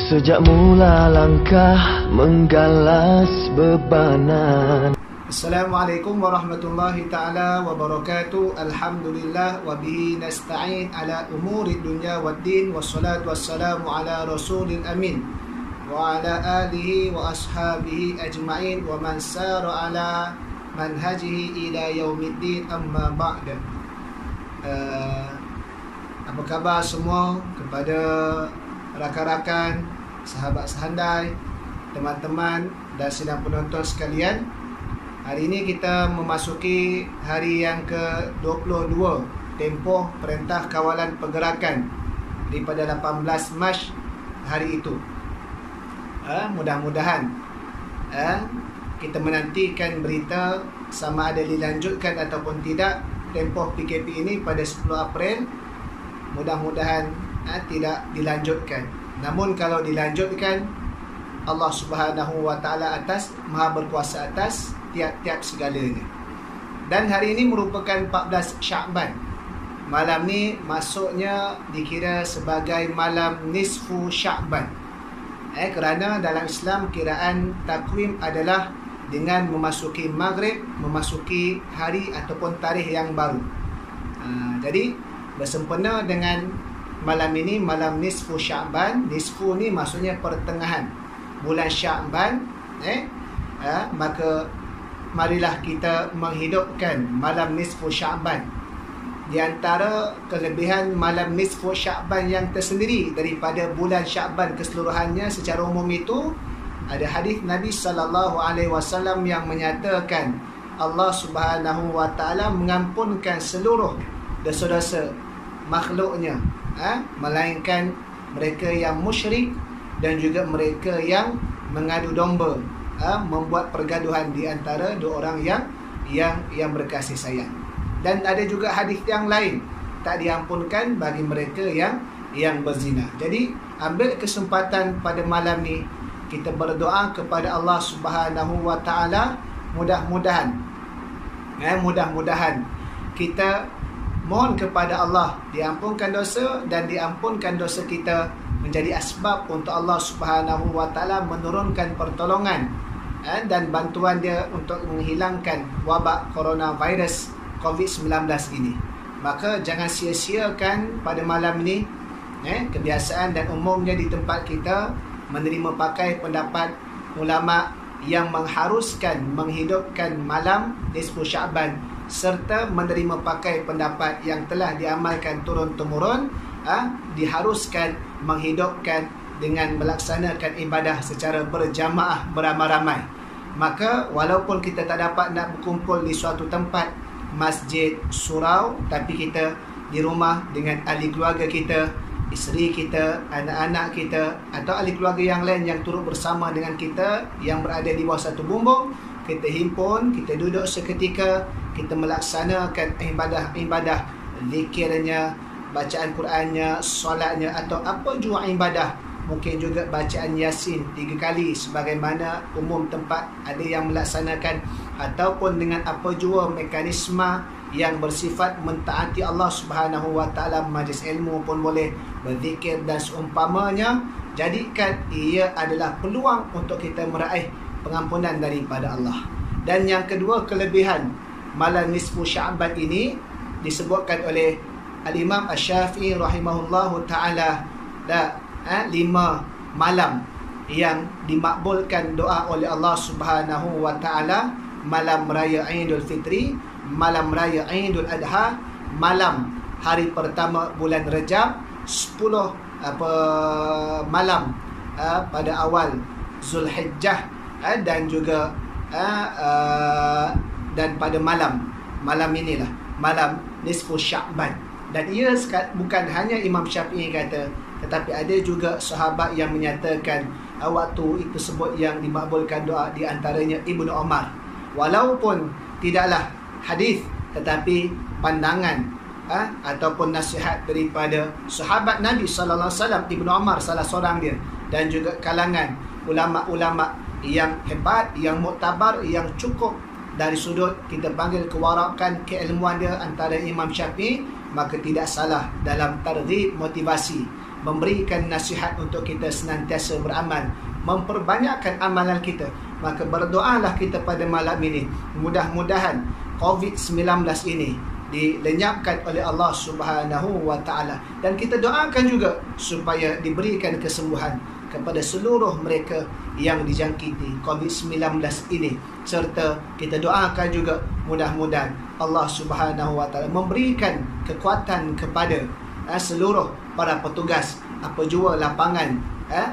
Sejak mula langkah menggalas bebanan. Assalamualaikum warahmatullahi ta'ala wabarakatuh. Alhamdulillah wa bihi nasta'in ala umuri dunya waddin. Wassalatu wassalamu ala rasulil amin wa ala alihi wa ashabihi ajma'in wa man sara ala manhajihi ila yaumiddin, amma ba'da. Apa khabar semua kepada rakan-rakan, sahabat sehandai, teman-teman dan sidang penonton sekalian. Hari ini kita memasuki hari yang ke-22 tempoh Perintah Kawalan Pergerakan daripada 18 Mac hari itu. Mudah-mudahan kita menantikan berita sama ada dilanjutkan ataupun tidak tempoh PKP ini pada 10 April. Mudah-mudahan tidak dilanjutkan. Namun kalau dilanjutkan, Allah Subhanahu wa taala atas Maha berkuasa atas tiap-tiap segalanya. Dan hari ini merupakan 14 Sya'ban. Malam ni masuknya dikira sebagai malam nisfu Sya'ban. Kerana dalam Islam kiraan takwim adalah dengan memasuki maghrib, memasuki hari ataupun tarikh yang baru. Jadi bersempena dengan malam ini, malam nisfu Sya'ban. Nisfu ni maksudnya pertengahan bulan Sya'ban. Maka marilah kita menghidupkan malam nisfu Sya'ban. Di antara kelebihan malam nisfu Sya'ban yang tersendiri daripada bulan Sya'ban keseluruhannya secara umum itu, ada hadis Nabi SAW yang menyatakan Allah Subhanahu wa taala mengampunkan seluruh dosa-dosa makhluknya, melainkan mereka yang musyrik dan juga mereka yang mengadu domba, membuat pergaduhan di antara dua orang yang berkasih sayang. Dan ada juga hadis yang lain, tak diampunkan bagi mereka yang berzina. Jadi ambil kesempatan pada malam ni, kita berdoa kepada Allah Subhanahu wa taala, mudah-mudahan kita mohon kepada Allah diampunkan dosa dan diampunkan dosa kita, menjadi asbab untuk Allah Subhanahu wa taala menurunkan pertolongan dan bantuan dia untuk menghilangkan wabak coronavirus COVID-19 ini. Maka jangan sia-siakan pada malam ini kebiasaan dan umumnya di tempat kita menerima pakai pendapat ulama yang mengharuskan menghidupkan malam nisfu Sya'ban, serta menerima pakai pendapat yang telah diamalkan turun-temurun, diharuskan menghidupkan dengan melaksanakan ibadah secara berjamaah beramai-ramai. Maka walaupun kita tak dapat nak berkumpul di suatu tempat, masjid, surau, tapi kita di rumah dengan ahli keluarga kita, isteri kita, anak-anak kita atau ahli keluarga yang lain yang turut bersama dengan kita yang berada di bawah satu bumbung, kita himpun, kita duduk seketika, kita melaksanakan ibadah-ibadah, zikirnya, bacaan Qurannya, solatnya atau apa jua ibadah. Mungkin juga bacaan Yasin 3 kali sebagaimana umum tempat ada yang melaksanakan, ataupun dengan apa jua mekanisme yang bersifat mentaati Allah Subhanahu wa taala, majlis ilmu pun boleh, berzikir dan seumpamanya. Jadikan ia adalah peluang untuk kita meraih pengampunan daripada Allah. Dan yang kedua, kelebihan malam nisfu Sya'ban ini disebutkan oleh Al-Imam Asy-Syafi'i rahimahullahu ta'ala, 5 malam yang dimakbulkan doa oleh Allah Subhanahu wa ta'ala: malam raya Aidul Fitri, malam raya Aidul Adha, malam hari pertama bulan Rejab, 10 malam pada awal Zulhijjah, dan juga dan pada malam inilah malam nisfu Sya'ban. Dan ia bukan hanya Imam Syafi'i kata, tetapi ada juga sahabat yang menyatakan waktu tersebut yang dimakbulkan doa, di antaranya Ibnu Umar. Walaupun tidaklah hadis, tetapi pandangan ataupun nasihat daripada sahabat Nabi sallallahu alaihi wasallam, Ibnu Umar salah seorang dia, dan juga kalangan ulama-ulama yang hebat, yang muktabar, yang cukup dari sudut kita panggil kewarakan, keilmuan dia antara Imam Syafi'i, maka tidak salah dalam targhib motivasi memberikan nasihat untuk kita senantiasa beramal, memperbanyakkan amalan kita. Maka berdoalah kita pada malam ini, mudah-mudahan COVID-19 ini dilenyapkan oleh Allah Subhanahu wa taala, dan kita doakan juga supaya diberikan kesembuhan kepada seluruh mereka yang dijangkiti COVID-19 ini, serta kita doakan juga mudah-mudahan Allah Subhanahu wa taala memberikan kekuatan kepada seluruh para petugas apa jua lapangan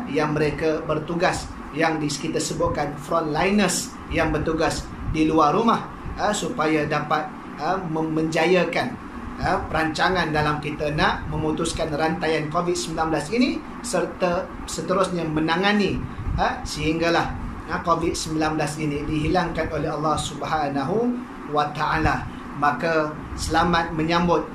yang mereka bertugas, yang kita sebutkan frontliners yang bertugas di luar rumah, supaya dapat menjayakan perancangan dalam kita nak memutuskan rantaian COVID-19 ini, serta seterusnya menangani sehinggalah COVID-19 ini dihilangkan oleh Allah Subhanahu wa taala. Maka selamat menyambut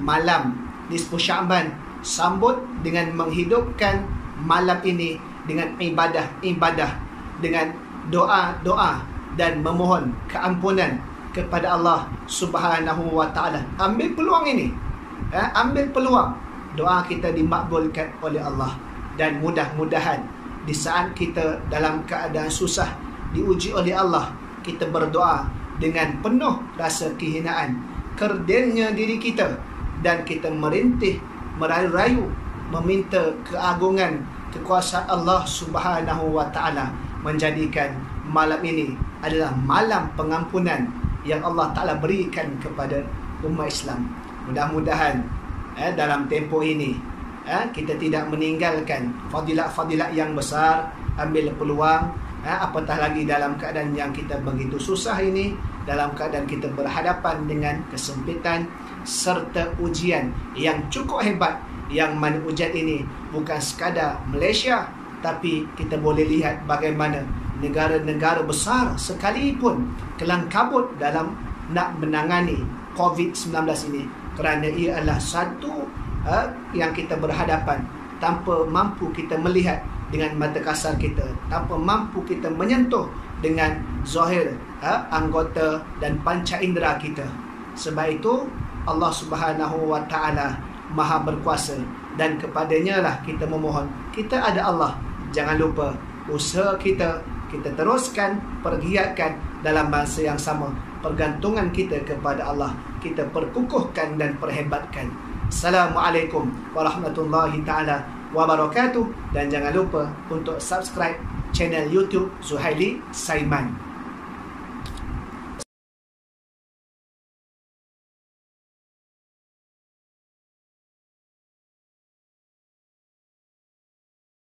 malam nisfu Sya'ban, sambut dengan menghidupkan malam ini dengan ibadah, dengan doa dan memohon keampunan kepada Allah Subhanahu wa taala. Ambil peluang ini. Ambil peluang. Doa kita dimakbulkan oleh Allah, dan mudah-mudahan di saat kita dalam keadaan susah diuji oleh Allah, kita berdoa dengan penuh rasa kehinaan, kerdilnya diri kita, dan kita merintih, merayu-rayu meminta keagungan kekuasaan Allah Subhanahu wa taala, menjadikan malam ini adalah malam pengampunan yang Allah Ta'ala berikan kepada umat Islam. Mudah-mudahan dalam tempoh ini kita tidak meninggalkan fadilat-fadilat yang besar. Ambil peluang, apatah lagi dalam keadaan yang kita begitu susah ini, dalam keadaan kita berhadapan dengan kesempitan serta ujian yang cukup hebat, yang mana ujian ini bukan sekadar Malaysia, tapi kita boleh lihat bagaimana negara-negara besar sekalipun kelang kabut dalam nak menangani COVID-19 ini, kerana ia adalah satu yang kita berhadapan tanpa mampu kita melihat dengan mata kasar kita, tanpa mampu kita menyentuh dengan zahir anggota dan panca indera kita. Sebab itu Allah Subhanahu wa taala Maha berkuasa, dan kepadanya lah kita memohon. Kita ada Allah. Jangan lupa usaha kita teruskan, pergiatkan dalam masa yang sama. Pergantungan kita kepada Allah kita perkukuhkan dan perhebatkan. Assalamualaikum warahmatullahi taala wabarakatuh, dan jangan lupa untuk subscribe channel YouTube Zuhaili Saiman.